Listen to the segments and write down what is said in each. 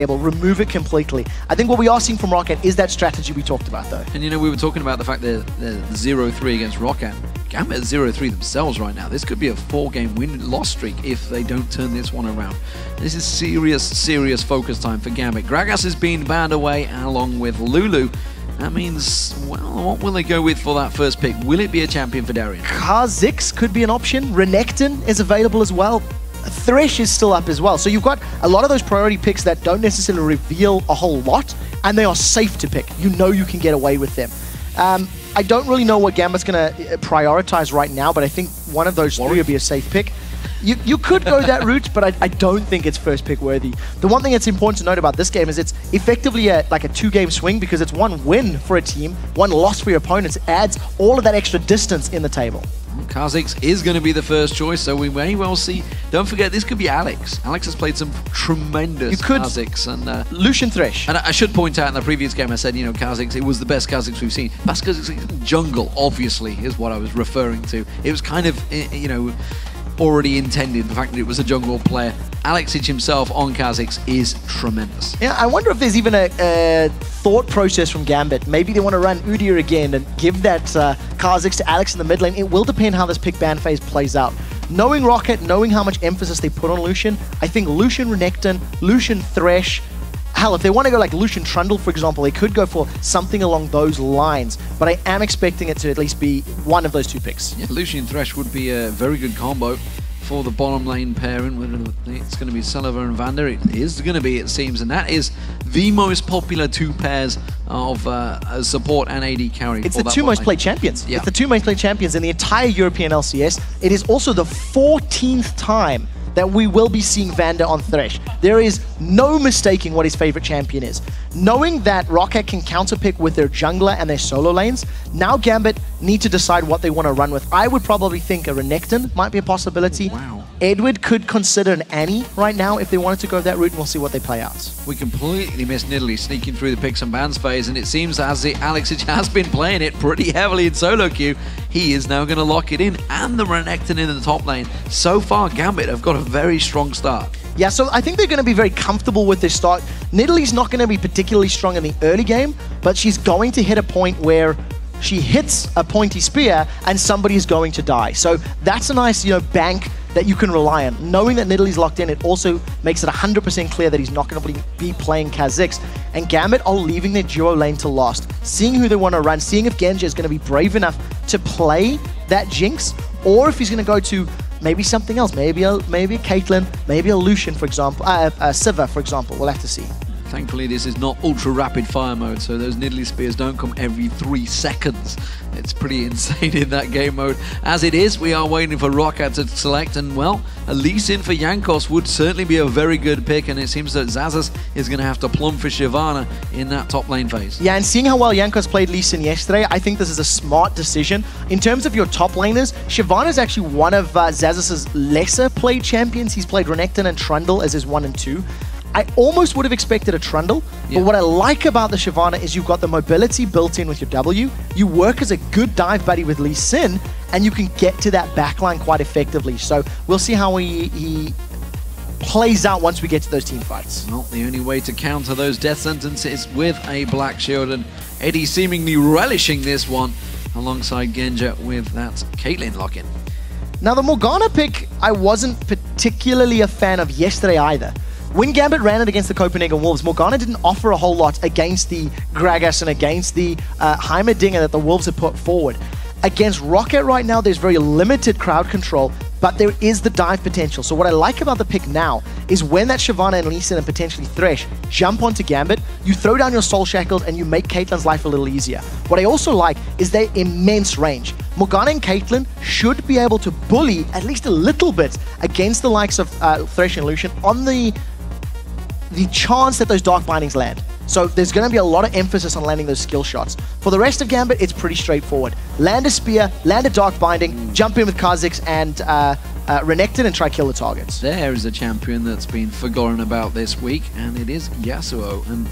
remove it completely. I think what we are seeing from Roccat is that strategy we talked about, though. And you know, we were talking about the fact that they're 0-3 against Roccat. Gambit is 0-3 themselves right now. This could be a 4-game win-loss streak if they don't turn this one around. This is serious focus time for Gambit. Xaxus is being banned away along with Lulu. That means, well, what will they go with for that first pick? Will it be a champion for Darien? Kha'Zix could be an option. Renekton is available as well. Thresh is still up as well. So you've got a lot of those priority picks that don't necessarily reveal a whole lot, and they are safe to pick. You know you can get away with them. I don't really know what Gambit's going to prioritize right now, but I think one of those three would be a safe pick. You could go that route, but I don't think it's first pick worthy. The one thing that's important to note about this game is it's effectively like a 2-game swing because it's 1 win for a team, 1 loss for your opponents. It adds all of that extra distance in the table. Kha'Zix is going to be the first choice, so we may well see. Don't forget, this could be Alex. Alex has played some tremendous Kha'Zix. And Lucian Thresh. And I should point out in the previous game, I said, you know, Kha'Zix, it was the best Kha'Zix we've seen. That's because it's jungle, obviously, is what I was referring to. It was kind of, you know, already intended, the fact that it was a jungle player. Alexich himself on Kha'Zix is tremendous. Yeah, I wonder if there's even a thought process from Gambit. Maybe they want to run Udyr again and give that Kha'Zix to Alex in the mid lane. It will depend how this pick ban phase plays out. Knowing Roccat, knowing how much emphasis they put on Lucian, I think Lucian Renekton, Lucian Thresh, hell, if they want to go like Lucian Trundle, for example, they could go for something along those lines. But I am expecting it to at least be one of those 2 picks. Yeah, Lucian Thresh would be a very good combo for the bottom lane pairing. It's going to be Celaver and Vander. It is going to be, it seems, and that is the most popular 2 pairs of support and AD carry. It's the 2 most played champions. Yeah. It's the 2 most played champions in the entire European LCS. It is also the 14th time that we will be seeing Vander on Thresh. There is no mistaking what his favorite champion is. Knowing that Roccat can counterpick with their jungler and their solo lanes, now Gambit need to decide what they want to run with. I would probably think a Renekton might be a possibility. Wow. Edward could consider an Annie right now if they wanted to go that route, and we'll see what they play out. We completely missed Nidalee sneaking through the picks and bans phase, and it seems as Alexich has been playing it pretty heavily in solo queue. He is now going to lock it in, and the Renekton in the top lane. So far, Gambit have got a very strong start. Yeah, so I think they're going to be very comfortable with this start. Nidalee's not going to be particularly strong in the early game, but she's going to hit a point where she hits a pointy spear and somebody is going to die. So that's a nice, you know, bank that you can rely on. Knowing that Nidalee's locked in, it also makes it 100% clear that he's not going to be playing Kha'Zix. And Gambit are leaving their duo lane to last, seeing who they want to run, seeing if Genja is going to be brave enough to play that Jinx, or if he's going to go to maybe something else, maybe a Caitlyn, maybe a Lucian, for example, Sivir, for example. We'll have to see. Thankfully, this is not ultra rapid fire mode, so those Nidalee spears don't come every 3 seconds. It's pretty insane in that game mode. As it is, we are waiting for Roccat to select, and well, a Lee Sin for Jankos would certainly be a very good pick, and it seems that Xaxus is going to have to plumb for Shyvana in that top lane phase. Yeah, and seeing how well Jankos played Lee Sin yesterday, I think this is a smart decision. In terms of your top laners, Shyvana is actually one of Xaxus's lesser played champions. He's played Renekton and Trundle as his 1 and 2. I almost would have expected a Trundle, but what I like about the Shyvana is you've got the mobility built in with your W, you work as a good dive buddy with Lee Sin, and you can get to that backline quite effectively. So we'll see how he plays out once we get to those team fights. Well, the only way to counter those death sentences is with a Black Shield, and Eddie seemingly relishing this one alongside Genja with that Caitlyn lock-in. Now the Morgana pick, I wasn't particularly a fan of yesterday either. When Gambit ran it against the Copenhagen Wolves, Morgana didn't offer a whole lot against the Gragas and against the Heimerdinger that the Wolves had put forward. Against Roccat right now, there's very limited crowd control, but there is the dive potential. So what I like about the pick now is when that Shyvana and Lee Sin and potentially Thresh jump onto Gambit, you throw down your Soul Shackles and you make Caitlyn's life a little easier. What I also like is their immense range. Morgana and Caitlyn should be able to bully at least a little bit against the likes of Thresh and Lucian on the chance that those Dark Bindings land. So there's going to be a lot of emphasis on landing those skill shots. For the rest of Gambit, it's pretty straightforward. Land a spear, land a Dark Binding, jump in with Kha'Zix and Renekton and try kill the targets. There is a champion that's been forgotten about this week, and it is Yasuo. And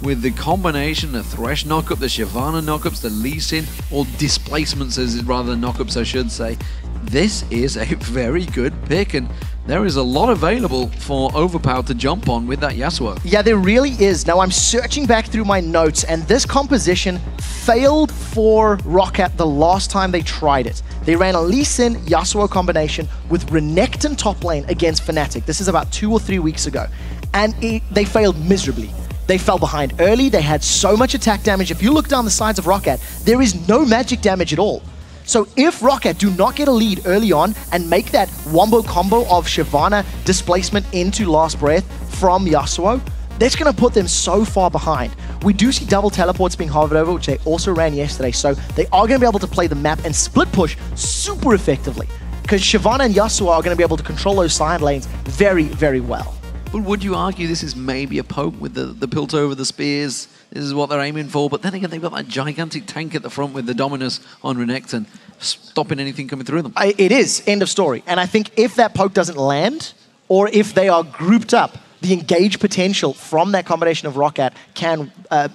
with the combination of Thresh knockup, the Shyvana knockups, the Lee Sin, or displacements rather than knockups I should say, this is a very good pick. And there is a lot available for Overpow to jump on with that Yasuo. Yeah, there really is. Now, I'm searching back through my notes, and this composition failed for Roccat the last time they tried it. They ran a Lee Sin Yasuo combination with Renekton top lane against Fnatic. This is about 2 or 3 weeks ago, and they failed miserably. They fell behind early. They had so much attack damage. If you look down the sides of Roccat, there is no magic damage at all. So if Roccat do not get a lead early on and make that wombo combo of Shyvana displacement into Last Breath from Yasuo, that's going to put them so far behind. We do see double teleports being hovered over, which they also ran yesterday, so they are going to be able to play the map and split push super effectively, because Shyvana and Yasuo are going to be able to control those side lanes very, very well. But would you argue this is maybe a poke with the pilt over the spears? This is what they're aiming for, but then again, they've got that gigantic tank at the front with the Dominus on Renekton, stopping anything coming through them. It is, end of story. And I think if that poke doesn't land, or if they are grouped up, the engage potential from that combination of Roccat can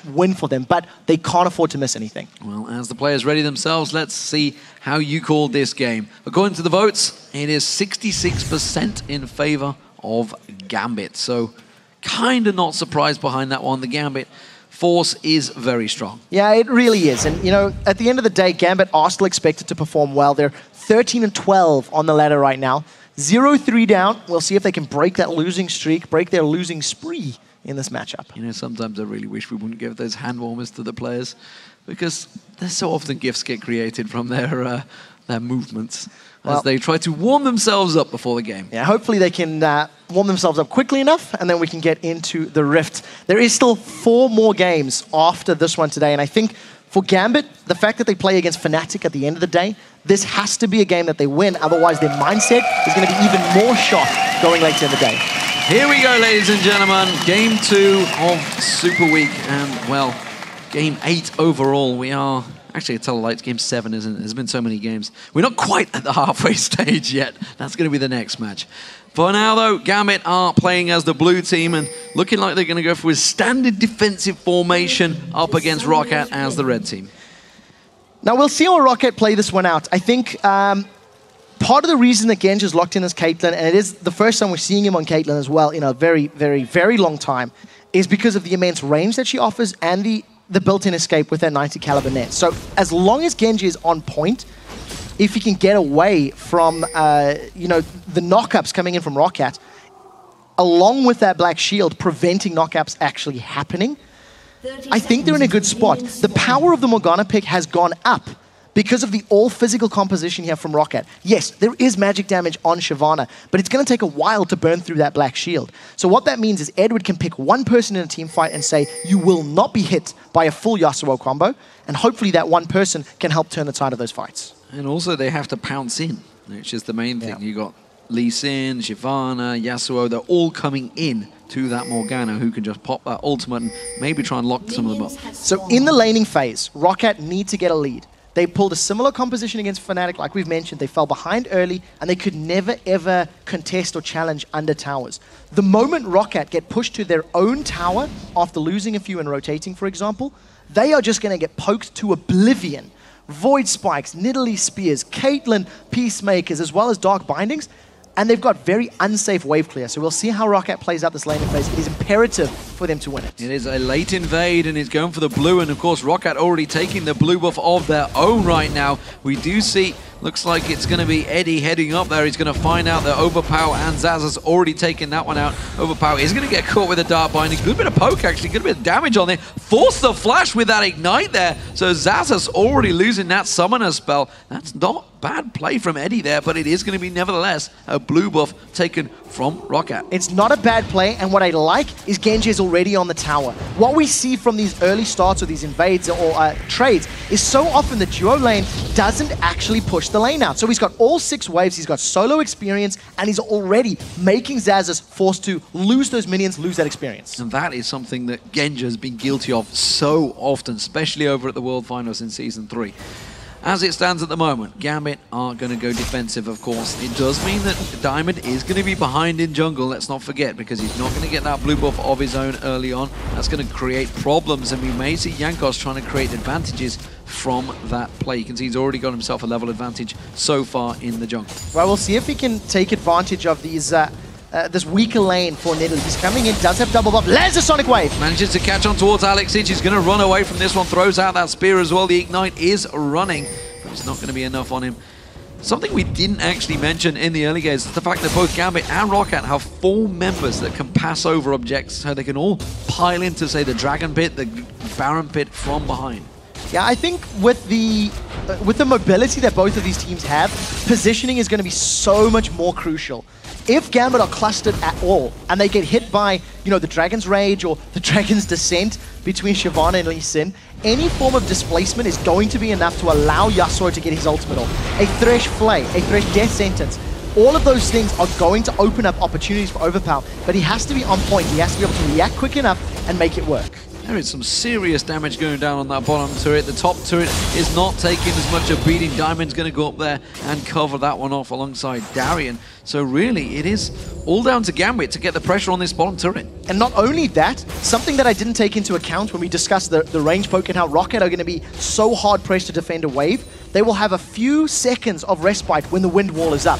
win for them, but they can't afford to miss anything. Well, as the players ready themselves, let's see how you called this game. According to the votes, it is 66% in favor of Gambit. So kind of not surprised behind that one. The Gambit force is very strong. Yeah, it really is. And, you know, at the end of the day, Gambit are still expected to perform well. They're 13 and 12 on the ladder right now. 0-3 down. We'll see if they can break that losing streak, break their losing spree in this matchup. You know, sometimes I really wish we wouldn't give those hand warmers to the players, because there's so often gifts get created from their movements as they try to warm themselves up before the game. Yeah, hopefully they can warm themselves up quickly enough, and then we can get into the Rift. There is still 4 more games after this one today, and I think for Gambit, the fact that they play against Fnatic at the end of the day, this has to be a game that they win, otherwise their mindset is going to be even more shot going later in the day. Here we go, ladies and gentlemen. Game 2 of Super Week, and, well, Game 8 overall. We are... Actually, I tell a lie, it's Game 7, isn't it? There's been so many games. We're not quite at the halfway stage yet. That's going to be the next match. For now, though, Gambit are playing as the blue team and looking like they're going to go for a standard defensive formation up against Roccat as the red team. Now, we'll see how Roccat play this one out. I think part of the reason that Genja is locked in as Caitlyn, and it is the first time we're seeing him on Caitlyn as well in a very, very, very long time, is because of the immense range that she offers and the built-in escape with that 90 caliber net. So as long as Genji is on point, if he can get away from you know, the knockups coming in from Roccat, along with that black shield preventing knockups actually happening, I think they're in a good spot. The power of the Morgana pick has gone up because of the all-physical composition here from Roccat. Yes, there is magic damage on Shyvana, but it's going to take a while to burn through that black shield. So what that means is Edward can pick one person in a team fight and say, you will not be hit by a full Yasuo combo, and hopefully that one person can help turn the tide of those fights. And also they have to pounce in, which is the main thing. Yeah. You got Lee Sin, Shyvana, Yasuo, they're all coming in to that Morgana who can just pop that ultimate and maybe try and lock some of them up. So in the laning phase, Roccat need to get a lead. They pulled a similar composition against Fnatic, like we've mentioned. They fell behind early, and they could never, ever contest or challenge under towers. The moment Roccat get pushed to their own tower after losing a few and rotating, for example, they are just going to get poked to oblivion. Void Spikes, Nidalee Spears, Caitlyn Peacemakers, as well as Dark Bindings, and they've got very unsafe wave clear. So we'll see how Roccat plays out this laning phase. It is imperative for them to win it. It is a late invade, and he's going for the blue, and of course Roccat already taking the blue buff of their own right now. We do see, looks like it's going to be Eddie heading up there. He's going to find out that Overpow and Xaxus already taken that one out. Overpow is going to get caught with a Dark Binding. Good bit of poke, actually. Good bit of damage on there. Force the flash with that Ignite there. So Xaxus already losing that Summoner spell. That's not bad play from Eddie there, but it is going to be nevertheless a blue buff taken from Roccat. It's not a bad play, and what I like is Genji is already on the tower. What we see from these early starts or these invades or trades is so often the duo lane doesn't actually push the lane out. So he's got all 6 waves, he's got solo experience, and he's already making Xaxus forced to lose those minions, lose that experience. And that is something that Genja has been guilty of so often, especially over at the World Finals in Season 3. as it stands at the moment, Gambit are going to go defensive, of course. It does mean that Diamond is going to be behind in jungle, let's not forget, because he's not going to get that blue buff of his own early on. That's going to create problems, and we may see Jankos trying to create advantages from that play. You can see he's already got himself a level advantage so far in the jungle. Well, we'll see if he can take advantage of these this weaker lane for Nidalee. He's coming in, does have double buff, lands a Sonic Wave. Manages to catch on towards Alexich. He's going to run away from this one, throws out that spear as well. The Ignite is running, but it's not going to be enough on him. Something we didn't actually mention in the early games is the fact that both Gambit and Roccat have 4 members that can pass over objects, so they can all pile into, say, the Dragon Pit, the Baron Pit from behind. Yeah, I think with the mobility that both of these teams have, positioning is going to be so much more crucial. If Gambit are clustered at all, and they get hit by, you know, the Dragon's Rage or the Dragon's Descent between Shyvana and Lee Sin, any form of displacement is going to be enough to allow Yasuo to get his ultimate off. A Thresh Flay, a Thresh Death Sentence, all of those things are going to open up opportunities for Overpow, but he has to be on point. He has to be able to react quick enough and make it work. There is some serious damage going down on that bottom turret. The top turret is not taking as much a beating. Diamond's going to go up there and cover that one off alongside Darien. So really, it is all down to Gambit to get the pressure on this bottom turret. And not only that, something that I didn't take into account when we discussed the range poke and how Roccat are going to be so hard pressed to defend a wave, they will have a few seconds of respite when the wind wall is up.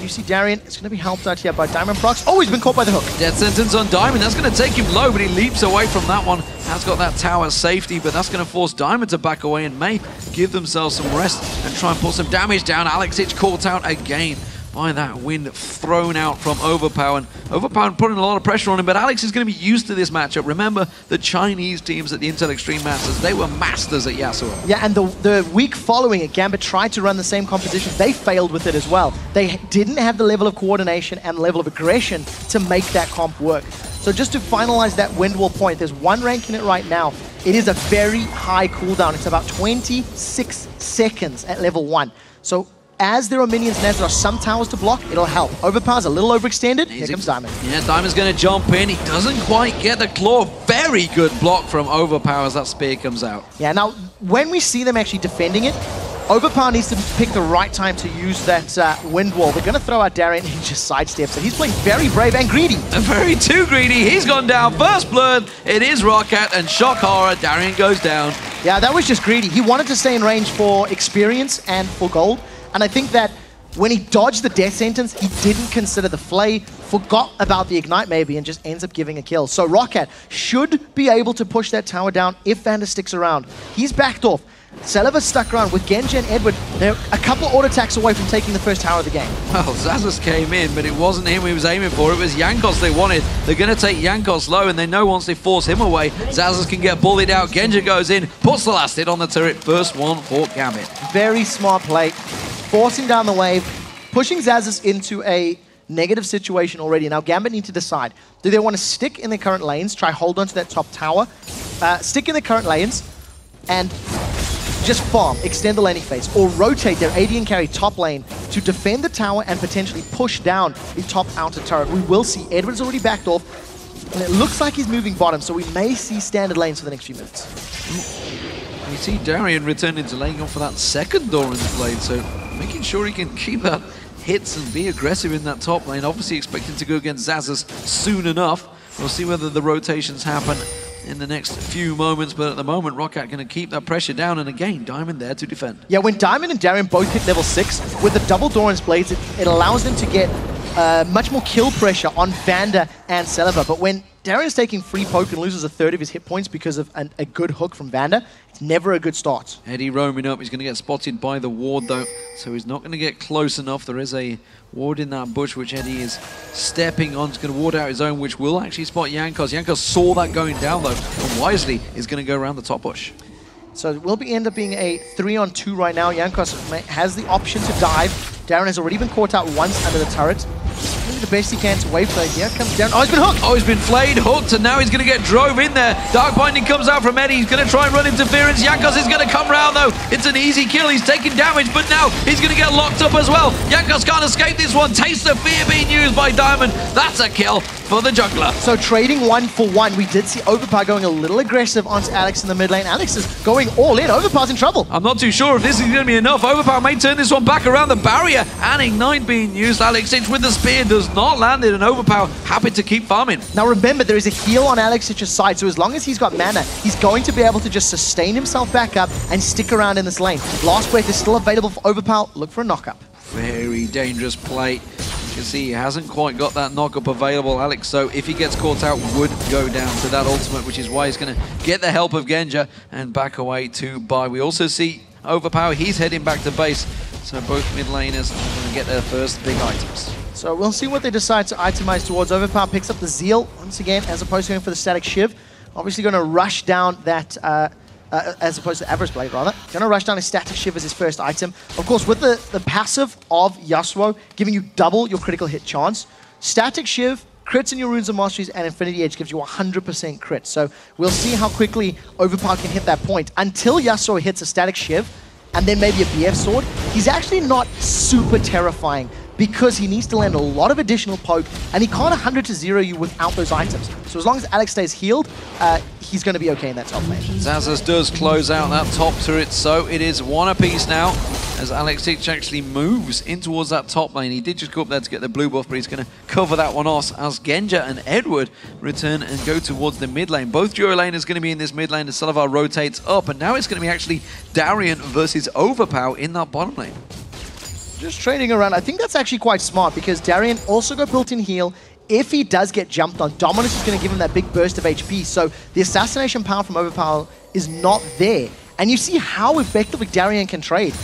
You see Darien, it's going to be helped out here by Diamondprox. Oh, he's been caught by the hook. Death Sentence on Diamond. That's going to take him low, but he leaps away from that one. Has got that tower safety, but that's going to force Diamond to back away and may give themselves some rest and try and put some damage down. Alexich caught out again by that wind thrown out from Overpow, and Overpow putting a lot of pressure on him, but Alex is going to be used to this matchup. Remember, the Chinese teams at the Intel Extreme Masters, they were masters at Yasuo. Yeah, and the week following it, Gambit tried to run the same composition. They failed with it as well. They didn't have the level of coordination and level of aggression to make that comp work. So just to finalize that wind wall point, there's 1 rank in it right now. It is a very high cooldown. It's about 26 seconds at level 1. So as there are minions and as there are some towers to block, it'll help. Overpow's a little overextended. Here comes Diamond. Yeah, Diamond's going to jump in. He doesn't quite get the claw. Very good block from Overpow as that spear comes out. Yeah, now, when we see them actually defending it, Overpow needs to pick the right time to use that wind wall. They're going to throw out Darien and he just sidesteps it. He's playing very brave and greedy. Very too greedy. He's gone down. First blood. It is Roccat and shock horror. Darien goes down. Yeah, that was just greedy. He wanted to stay in range for experience and for gold. And I think that when he dodged the death sentence, he didn't consider the flay, forgot about the ignite maybe, and just ends up giving a kill. So Roccat should be able to push that tower down if Vander sticks around. He's backed off. Celaver stuck around with Genja and Edward. They're a couple auto attacks away from taking the first tower of the game. Well, Xaxus came in, but it wasn't him he was aiming for. It was Jankos they wanted. They're going to take Jankos low, and they know once they force him away, Xaxus can get bullied out. Genja goes in, puts the last hit on the turret. First one for Gambit. Very smart play. Forcing down the wave, pushing Xaxus into a negative situation already. Now Gambit need to decide, do they want to stick in their current lanes, try hold on to that top tower, stick in their current lanes, and just farm, extend the laning phase, or rotate their AD and carry top lane to defend the tower and potentially push down the top outer turret. We will see Edward's already backed off, and it looks like he's moving bottom, so we may see standard lanes for the next few minutes. You see Darien returning to laying off for that second Doran's blade, so making sure he can keep that hits and be aggressive in that top lane. Obviously expecting to go against Xaxus soon enough. We'll see whether the rotations happen in the next few moments, but at the moment, Roccat going to keep that pressure down, and again, Diamond there to defend. Yeah, when Diamond and Darien both hit level 6, with the double Doran's blades, it allows them to get much more kill pressure on Vander and Celaver, but when Darien's taking free poke and loses a third of his hit points because of a good hook from Vander, it's never a good start. Eddie roaming up, he's going to get spotted by the ward though, so he's not going to get close enough. There is a ward in that bush which Eddie is stepping on. He's going to ward out his own, which will actually spot Jankos. Jankos saw that going down though, and wisely is going to go around the top bush. So it will end up being a 3-on-2 right now. Jankos has the option to dive. Darien has already been caught out once under the turret. doing the best he can to wave play. Here comes down. Oh, he's been hooked. Oh, he's been flayed, hooked, and now he's going to get drove in there. Dark Binding comes out from Eddie. He's going to try and run interference. Jankos is going to come round, though. It's an easy kill. He's taking damage, but now he's going to get locked up as well. Jankos can't escape this one. Taste of fear being used by Diamond. That's a kill for the jungler. So trading 1 for 1, we did see Overpow going a little aggressive onto Alex in the mid lane. Alex is going all in. Overpow's in trouble. I'm not too sure if this is going to be enough. Overpow may turn this one back around the barrier, and Ignite being used. Alexich with the spear does not land it, and Overpow happy to keep farming. Now remember, there is a heal on Alexich's side, so as long as he's got mana, he's going to be able to just sustain himself back up and stick around in this lane. Last breath is still available for Overpow. Look for a knock-up. Very dangerous play. You can see he hasn't quite got that knock-up available, Alex, so if he gets caught out, would go down to that ultimate, which is why he's going to get the help of Genja and back away to buy. We also see Overpow, he's heading back to base, so both mid laners are going to get their first big items. So we'll see what they decide to itemize towards. Overpow picks up the Zeal once again, as opposed to going for the Static Shiv. Obviously going to rush down that, as opposed to Average Blade, rather. Going to rush down a Static Shiv as his first item. Of course, with the passive of Yasuo, giving you double your critical hit chance. Static Shiv, crits in your Runes of Masteries, and Infinity Edge gives you 100% crit. So we'll see how quickly Overpow can hit that point. Until Yasuo hits a Static Shiv, and then maybe a BF Sword, he's actually not super terrifying, because he needs to land a lot of additional poke, and he can't 100-0 you without those items. So as long as Alex stays healed, he's going to be okay in that top lane. Xaxus does close out that top turret, so it is one apiece now, as Alexich actually moves in towards that top lane. He did just go up there to get the blue buff, but he's going to cover that one off as Genja and Edward return and go towards the mid lane. Both duo laners going to be in this mid lane as Celaver rotates up, and now it's going to be actually Darien versus Overpow in that bottom lane. Just trading around. I think that's actually quite smart, because Darien also got built-in heal. If he does get jumped on, Dominus is going to give him that big burst of HP, so the assassination power from Overpow is not there. And you see how effectively Darien can trade.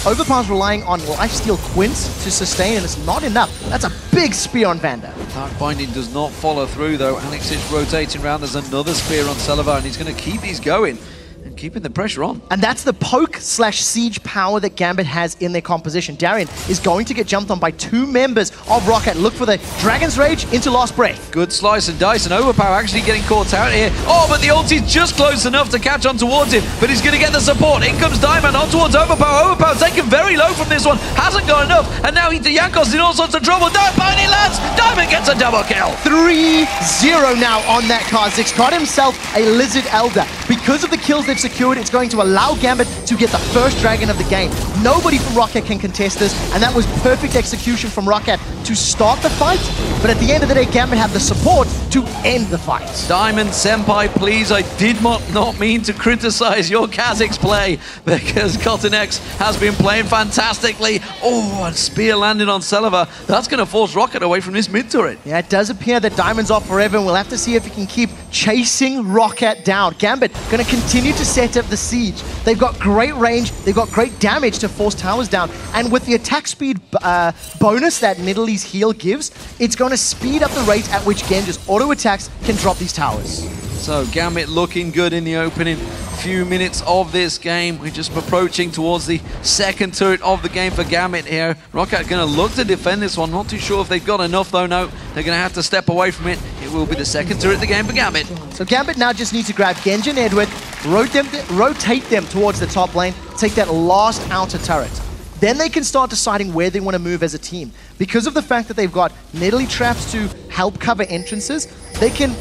Overpow's relying on lifesteal Quints to sustain, and it's not enough. That's a big spear on Vander. Dark Binding does not follow through, though. Alex is rotating around. There's another spear on Celaver, and he's going to keep these going and keeping the pressure on. And that's the poke/siege power that Gambit has in their composition. Darien is going to get jumped on by 2 members of Roccat. Look for the Dragon's Rage into Last Breath. Good slice and dice, and Overpow actually getting caught out here. Oh, but the ulti's just close enough to catch on towards him, but he's going to get the support. In comes Diamond on towards Overpow. Overpow taken very low from this one. Hasn't got enough, and now Jankos in all sorts of trouble. Dark Binding lands. Diamond gets a double kill. 3-0 now on that Kha'Zix. Got himself a Lizard Elder. Because of the kills they've secured, it's going to allow Gambit to get the first dragon of the game. Nobody from Roccat can contest this, and that was perfect execution from Roccat to start the fight, but at the end of the day, Gambit have the support to end the fight. Diamond Senpai, please, I did not mean to criticize your Kha'Zix play, because Cotton X has been playing fantastically. Oh, and spear landed on Celaver. That's going to force Roccat away from this mid turret. Yeah, it does appear that Diamond's off forever, and we'll have to see if he can keep chasing Roccat down. Gambit going to continue to set up the siege. They've got great range, they've got great damage to force towers down, and with the attack speed bonus that Nidalee's heal gives, it's going to speed up the rate at which Genja's auto attacks can drop these towers. So Gambit looking good in the opening few minutes of this game. We're just approaching towards the second turret of the game for Gambit here. Roccat going to look to defend this one. Not too sure if they've got enough though. No, they're going to have to step away from it. It will be the second turret of the game for Gambit. So Gambit now just needs to grab Genja and Edward, rotate them towards the top lane, take that last outer turret. Then they can start deciding where they want to move as a team. Because of the fact that they've got Nidalee traps to help cover entrances, they can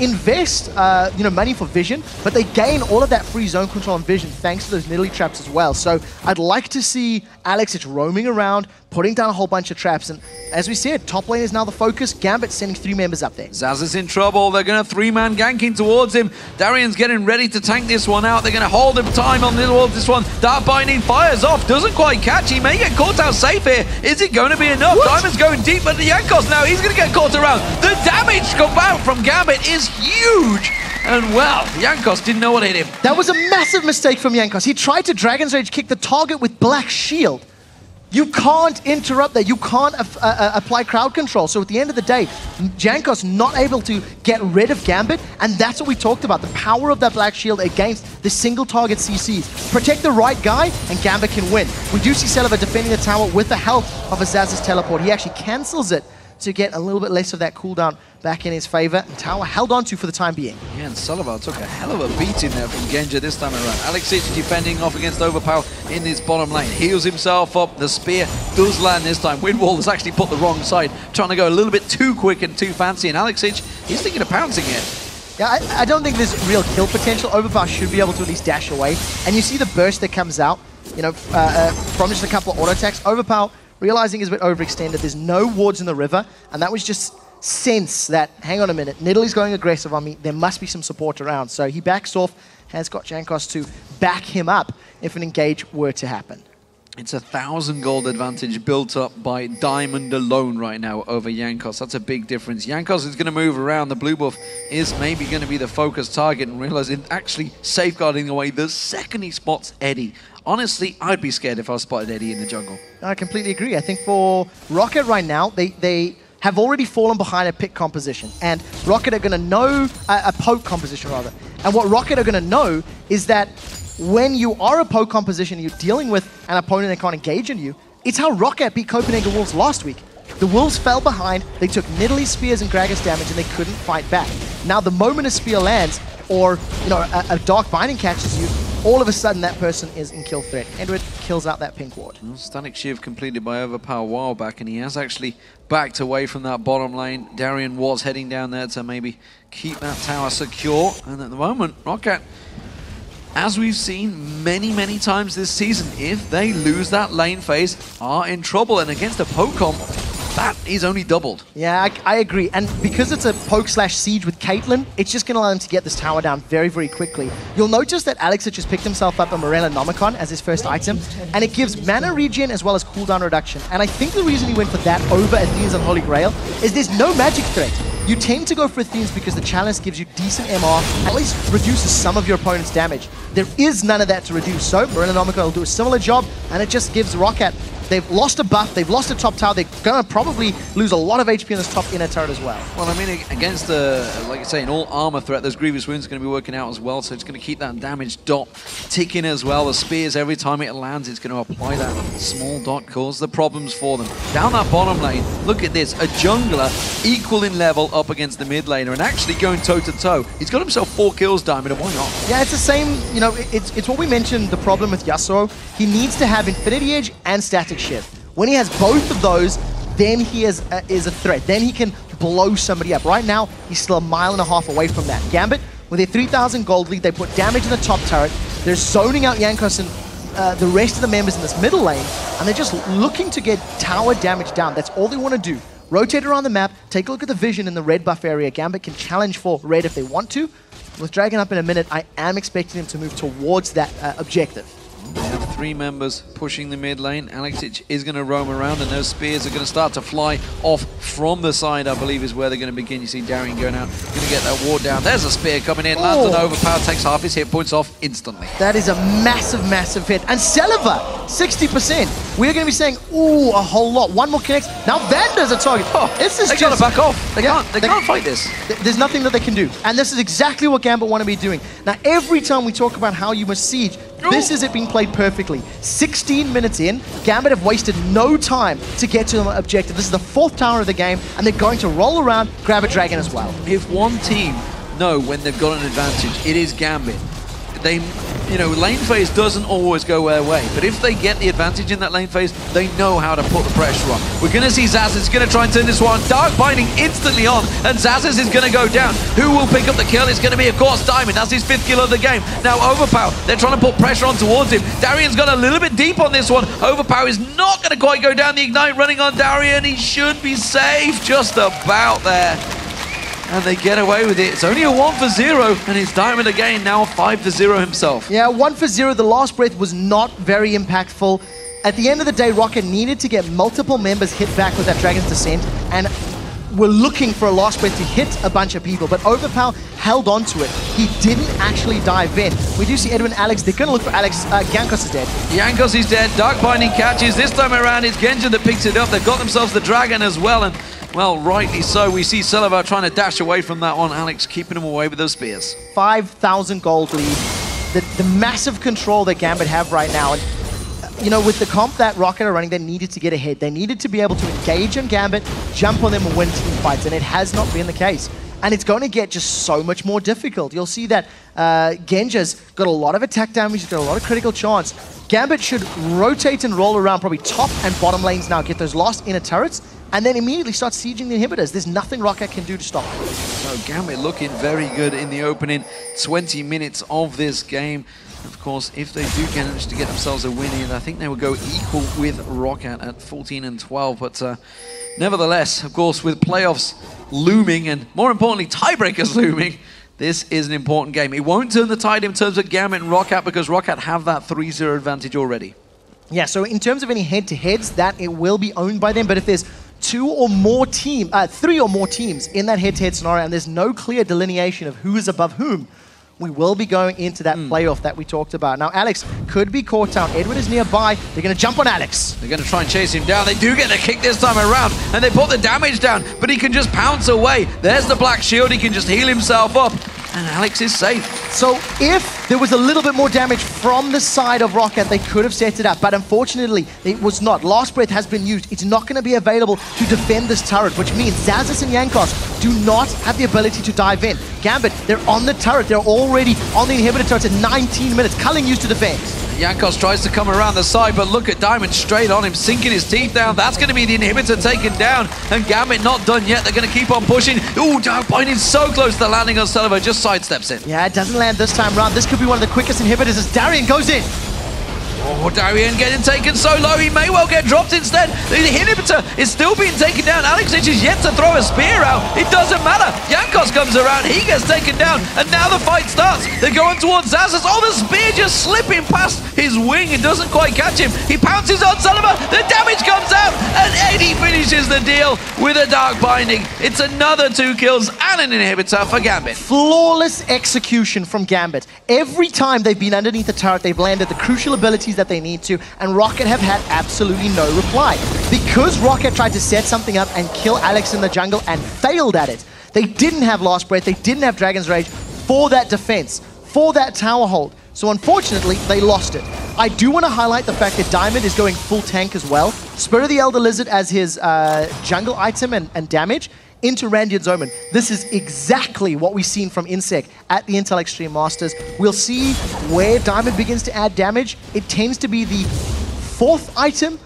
invest money for vision, but they gain all of that free zone control and vision thanks to those Nidalee traps as well. So I'd like to see Alexich roaming around, putting down a whole bunch of traps, and as we said, top lane is now the focus. Gambit sending 3 members up there. Xaxus in trouble. They're going to 3-man ganking towards him. Darien's getting ready to tank this one out. They're going to hold him time on this one. Dark Binding fires off. Doesn't quite catch. He may get caught out safe here. Is it going to be enough? What? Diamond's going deep, but the Jankos now, he's going to get caught around. The damage come out from Gambit is huge. And well, Jankos didn't know what hit him. That was a massive mistake from Jankos. He tried to Dragon's Rage kick the target with Black Shield. You can't interrupt that. You can't apply crowd control. So at the end of the day, Jankos not able to get rid of Gambit, and that's what we talked about. The power of that Black Shield against the single target CCs. Protect the right guy, and Gambit can win. We do see Celaver defending the tower with the help of a Xaxus teleport. He actually cancels it, to get a little bit less of that cooldown back in his favor. And Tower held on to for the time being. Yeah, and Celaver took a hell of a beating there from Genja this time around. Xaxus defending off against Overpow in his bottom lane. Heals himself up. The spear does land this time. Windwall has actually put the wrong side, trying to go a little bit too quick and too fancy. And Xaxus, he's thinking of pouncing it. Yeah, I don't think there's real kill potential. Overpow should be able to at least dash away. And you see the burst that comes out, you know, from just a couple of auto attacks. Overpow, realizing he's a bit overextended. There's no wards in the river. And that was just sense that, hang on a minute, Nidalee's going aggressive on me. There must be some support around. So he backs off, has got Jankos to back him up if an engage were to happen. It's 1,000 gold advantage built up by Diamond alone right now over Jankos. That's a big difference. Jankos is going to move around. The blue buff is maybe going to be the focus target, and realize it actually safeguarding away the second he spots Eddie. Honestly, I'd be scared if I spotted Eddie in the jungle. I completely agree. I think for Roccat right now, they have already fallen behind a pick composition, and Roccat are going to know, a poke composition rather. And what Roccat are going to know is that when you are a poke composition, you're dealing with an opponent that can't engage in you. It's how Roccat beat Copenhagen Wolves last week. The Wolves fell behind, they took Nidalee spears and Gragas damage, and they couldn't fight back. Now the moment a spear lands, or you know, a dark binding catches you, all of a sudden that person is in kill threat. Edward kills out that pink ward. Well, Static Shiv completed by Overpow a while back, and he has actually backed away from that bottom lane. Darien was heading down there to maybe keep that tower secure, and at the moment, Roccat, as we've seen many, many times this season, if they lose that lane phase, are in trouble. And against a poke comp, that is only doubled. Yeah, I agree. And because it's a poke/siege with Caitlyn, it's just going to allow him to get this tower down very, very quickly. You'll notice that Alex just picked himself up a Morellonomicon as his first item, and it gives mana regen as well as cooldown reduction. And I think the reason he went for that over Athene's and Holy Grail is there's no magic threat. You tend to go for Athene's because the challenge gives you decent MR, at least reduces some of your opponent's damage. There is none of that to reduce, so Morellonomicon will do a similar job, and it just gives Roccat, they've lost a buff, they've lost a top tower, they're going to probably lose a lot of HP in this top inner turret as well. Well, I mean, against the, like I say, an all-armor threat, those Grievous Wounds are going to be working out as well, so it's going to keep that damage dot ticking as well. The spears, every time it lands, it's going to apply that small dot, cause the problems for them. Down that bottom lane, look at this, a jungler equal in level up against the mid laner and actually going toe-to-toe. He's got himself 4 kills, Diamond, and why not? Yeah, it's the same, you know, it's what we mentioned, the problem with Yasuo. He needs to have Infinity Edge and Static Shiv. When he has both of those, then he is a threat. Then he can blow somebody up. Right now, he's still 1.5 miles away from that. Gambit, with their 3,000 gold lead, they put damage in the top turret. They're zoning out Jankos and the rest of the members in this middle lane, and they're just looking to get tower damage down. That's all they want to do. Rotate around the map, take a look at the vision in the red buff area. Gambit can challenge for red if they want to. With Dragon up in a minute, I am expecting him to move towards that objective. They have 3 members pushing the mid lane. Alexic is going to roam around, and those spears are going to start to fly off from the side, I believe, is where they're going to begin. You see Darien going out, going to get that ward down. There's a spear coming in, lands on Overpow, takes half his hit points off instantly. That is a massive, massive hit. And Celaver, 60%. We're going to be saying, ooh, a whole lot. One more connects. Now Vander's a target. Oh, this is they got to back off. They can't fight this. There's nothing that they can do. And this is exactly what Gambit want to be doing. Now, every time we talk about how you must siege, this is it being played perfectly. 16 minutes in, Gambit have wasted no time to get to the objective. This is the 4th tower of the game, and they're going to roll around, grab a dragon as well. If one team know when they've got an advantage, it is Gambit. They, you know, lane phase doesn't always go their way, but if they get the advantage in that lane phase, they know how to put the pressure on. We're going to see Xaxus going to try and turn this one. Dark Binding instantly on, and Xaxus is going to go down. Who will pick up the kill? It's going to be, of course, Diamond. That's his 5th kill of the game. Now Overpow, they're trying to put pressure on towards him. Darien's got a little bit deep on this one. Overpow is not going to quite go down. The Ignite running on Darien. He should be safe just about there. And they get away with it. It's only a 1-for-0, and it's Diamond again, now a 5-for-0 himself. Yeah, 1-for-0. The last breath was not very impactful. At the end of the day, Roccat needed to get multiple members hit back with that Dragon's Descent, and we're looking for a last breath to hit a bunch of people, but Overpow held on to it. He didn't actually dive in. We do see Edwin and Alex. They're going to look for Alex. Jankos is dead. Jankos is dead. Dark Binding catches. This time around, it's Genja that picks it up. They've got themselves the Dragon as well, and well, rightly so. We see Celaver trying to dash away from that one. Alex keeping him away with those spears. 5,000 gold lead. The massive control that Gambit have right now. And you know, with the comp that Roccat are running, they needed to get ahead. They needed to be able to engage on Gambit, jump on them and win team fights, and it has not been the case. And it's going to get just so much more difficult. You'll see that Genja's got a lot of attack damage, he's got a lot of critical chance. Gambit should rotate and roll around probably top and bottom lanes now, get those last inner turrets, and then immediately start sieging the inhibitors. There's nothing Roccat can do to stop it. So Gambit looking very good in the opening 20 minutes of this game. Of course, if they do manage to get themselves a win in, I think they will go equal with Roccat at 14 and 12. But nevertheless, of course, with playoffs looming and more importantly, tiebreakers looming, this is an important game. It won't turn the tide in terms of Gambit and Roccat because Roccat have that 3-0 advantage already. Yeah, so in terms of any head-to-heads, that it will be owned by them. But if there's three or more teams in that head-to-head scenario and there's no clear delineation of who is above whom, we will be going into that playoff that we talked about. Now, Alex could be caught out. Edward is nearby. They're going to jump on Alex. They're going to try and chase him down. They do get the kick this time around, and they put the damage down, but he can just pounce away. There's the black shield. He can just heal himself up, and Alex is safe. So if there was a little bit more damage from the side of Roccat, they could have set it up, but unfortunately, it was not. Last Breath has been used. It's not going to be available to defend this turret, which means Xaxus and Jankos do not have the ability to dive in. Gambit, they're on the turret. They're already on the inhibitor turret at 19 minutes. Culling used to defend. Jankos tries to come around the side, but look at Diamond straight on him, sinking his teeth down. That's going to be the inhibitor taken down, and Gambit not done yet. They're going to keep on pushing. Ooh, Darien is so close to landing on Celaver, just sidesteps it. Yeah, it doesn't land this time around. This could be one of the quickest inhibitors as Darien goes in. Oh, Darien getting taken so low, he may well get dropped instead. The inhibitor is still being taken down. Alexich is yet to throw a spear out. It doesn't matter. Jankos comes around, he gets taken down, and now the fight starts. They're going towards Xaxus. Oh, the spear just slipping past his wing. It doesn't quite catch him. He pounces on Celaver. The damage comes out, and Eddie finishes the deal with a Dark Binding. It's another 2 kills and an inhibitor for Gambit. Flawless execution from Gambit. Every time they've been underneath the turret, they've landed the crucial abilities that they need to, and Roccat have had absolutely no reply. Because Roccat tried to set something up and kill Alex in the jungle and failed at it, they didn't have Last Breath, they didn't have Dragon's Rage for that defense, for that tower hold. So unfortunately, they lost it. I do want to highlight the fact that Diamond is going full tank as well. Spirit of the Elder Lizard as his jungle item and damage into Randian's Omen. This is exactly what we've seen from Insect at the Intel Extreme Masters. We'll see where Diamond begins to add damage. It tends to be the 4th item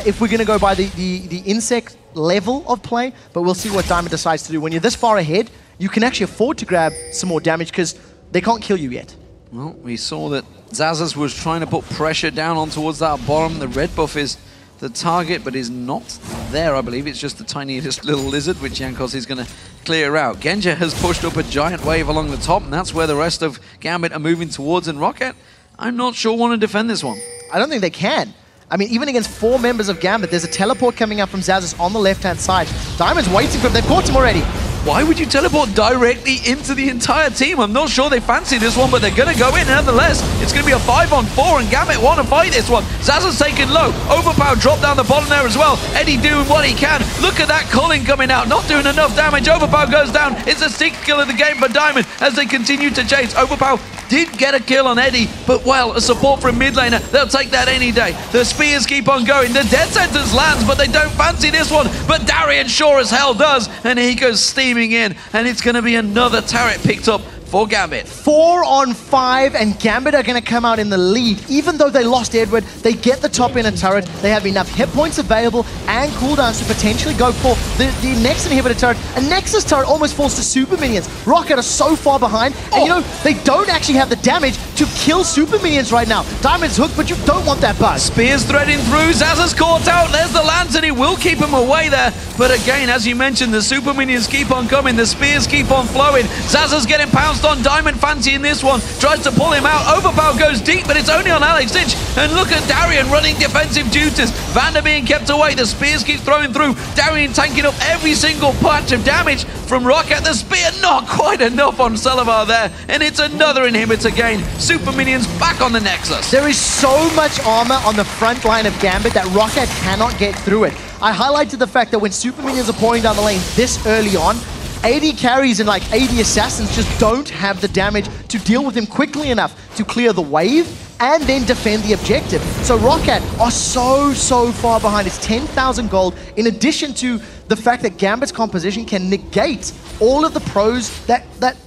if we're going to go by the Insect level of play, but we'll see what Diamond decides to do. When you're this far ahead, you can actually afford to grab some more damage because they can't kill you yet. Well, we saw that Xaxus was trying to put pressure down on towards that bottom. The red buff is the target, but is not there, I believe. It's just the tiniest little lizard, which Jankos is going to clear out. Genja has pushed up a giant wave along the top, and that's where the rest of Gambit are moving towards, and Roccat, I'm not sure, want to defend this one. I don't think they can. I mean, even against 4 members of Gambit, there's a teleport coming up from Xaxus on the left-hand side. Diamond's waiting for him. They've caught him already. Why would you teleport directly into the entire team? I'm not sure they fancy this one, but they're going to go in nonetheless. It's going to be a 5-on-4, and Gambit want to fight this one. Xaxus taken low. Overpow dropped down the bottom there as well. Eddie doing what he can. Look at that Cologne coming out, not doing enough damage. Overpow goes down. It's a 6th kill of the game for Diamond as they continue to chase. Overpow did get a kill on Eddie, but well, a support from mid laner, they'll take that any day. The spears keep on going. The death sentence lands, but they don't fancy this one. But Darien sure as hell does, and he goes steaming in, and it's going to be another turret picked up for Gambit. 4-on-5, and Gambit are going to come out in the lead. Even though they lost Edward, they get the top inner turret. They have enough hit points available and cooldowns to potentially go for the next inhibitor turret. A Nexus turret almost falls to super minions. Roccat are so far behind, and you know, they don't actually have the damage to kill super minions right now. Diamond's hooked, but you don't want that buzz. Spears threading through. Xaxus caught out. There's the lance, and he will keep him away there. But again, as you mentioned, the super minions keep on coming. The spears keep on flowing. Xaxus getting pounced on. Diamond fancy in this one. Tries to pull him out. Overpow goes deep, but it's only on Alexich. And look at Darien running defensive duties. Vander being kept away. The spears keep throwing through. Darien tanking up every single patch of damage from Roccat. The spear not quite enough on Celaver there. And it's another inhibitor gain. Super minions back on the Nexus. There is so much armor on the front line of Gambit that Roccat cannot get through it. I highlighted the fact that when super minions are pouring down the lane this early on, AD carries and like AD assassins just don't have the damage to deal with him quickly enough to clear the wave and then defend the objective. So Roccat are so far behind. It's 10,000 gold, in addition to the fact that Gambit's composition can negate all of the pros that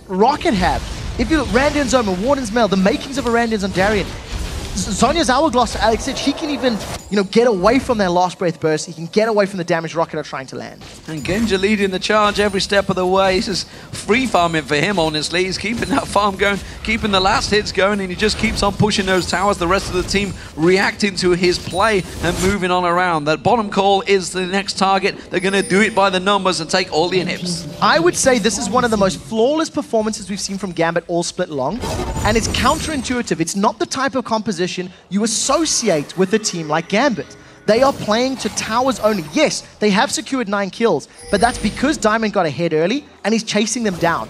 Roccat have. If you look, Randian's Zoma, Warden's Mail, the makings of a Randian's on Darien. Zonya's Hourglass, Alex said, he can even, get away from their last breath burst. He can get away from the damage Roccat are trying to land. And Genja leading the charge every step of the way. This is free farming for him, honestly. He's keeping that farm going, keeping the last hits going, and he just keeps on pushing those towers. The rest of the team reacting to his play and moving on around. That bottom call is the next target. They're going to do it by the numbers and take all the inhibs. I would say this is one of the most flawless performances we've seen from Gambit all split long, and it's counterintuitive. It's not the type of composition you associate with a team like Gambit. They are playing to towers only. Yes, they have secured 9 kills, but that's because Diamond got ahead early and he's chasing them down.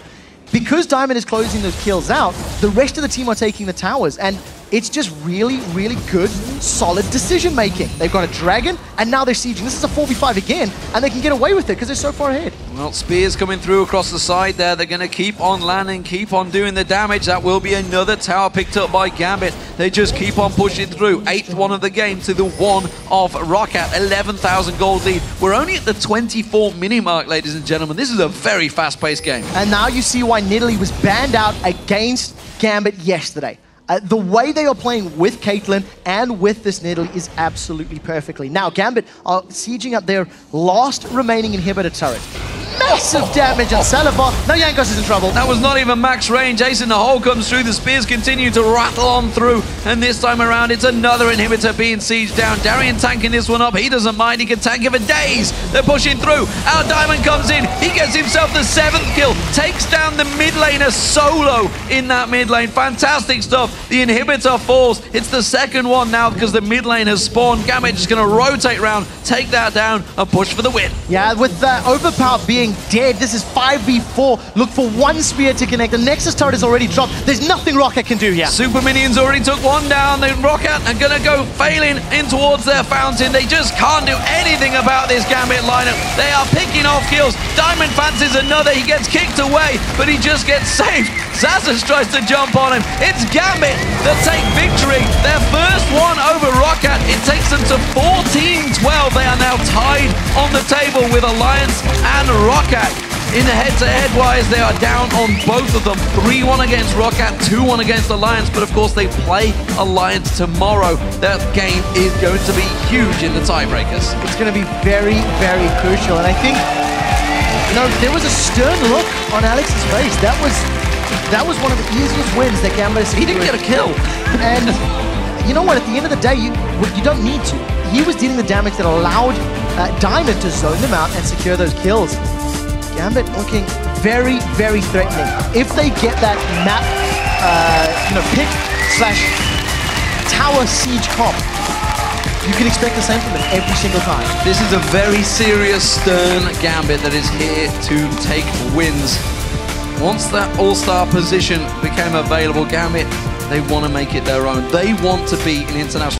Because Diamond is closing those kills out, the rest of the team are taking the towers, and it's just really good, solid decision making. They've got a dragon, and now they're sieging. This is a 4v5 again, and they can get away with it because they're so far ahead. Well, spears coming through across the side there. They're going to keep on landing, keep on doing the damage. That will be another tower picked up by Gambit. They just keep on pushing through. 8th one of the game to the 1 of Roccat. 11,000 gold lead. We're only at the 24-minute mark, ladies and gentlemen. This is a very fast-paced game. And now you see why Nidalee was banned out against Gambit yesterday. The way they are playing with Caitlyn and with this Nidalee is absolutely perfectly. Now, Gambit are sieging up their last remaining inhibitor turret. Massive damage on Celaver. Now Jankos is in trouble. That was not even max range. Ace in the hole comes through. The spears continue to rattle on through. And this time around, it's another inhibitor being sieged down. Darien tanking this one up. He doesn't mind. He can tank it for days. They're pushing through. Our Diamond comes in. He gets himself the 7th kill. Takes down the mid laner solo in that mid lane. Fantastic stuff. The inhibitor falls. It's the 2nd one now because the mid lane has spawned. Gambit just going to rotate around, take that down, and push for the win. Yeah, with Overpow being dead, this is 5v4. Look for one spear to connect. The Nexus turret is already dropped. There's nothing Roccat can do here. Super Minions already took one down. Then Roccat are going to go failing in towards their fountain. They just can't do anything about this Gambit lineup. They are picking off kills. Diamond fancies another. He gets kicked away, but he just gets saved. Xaxus tries to jump on him. It's Gambit that take victory. Their first one over Roccat. It takes them to 14-12. They are now tied on the table with Alliance and Roccat. In the head-to-head wise, they are down on both of them. 3-1 against Roccat, 2-1 against Alliance, but of course they play Alliance tomorrow. That game is going to be huge in the tiebreakers. It's going to be very crucial, and I think, there was a stern look on Alex's face. That was one of the easiest wins that Gambit has. He didn't get a kill. And you know what? At the end of the day, you don't need to. He was dealing the damage that allowed Diamond to zone them out and secure those kills. Gambit looking very threatening. If they get that map, pick / tower siege comp, you can expect the same from them every single time. This is a very serious, stern Gambit that is here to take wins. Once that all-star position became available, Gambit, they want to make it their own. They want to be an international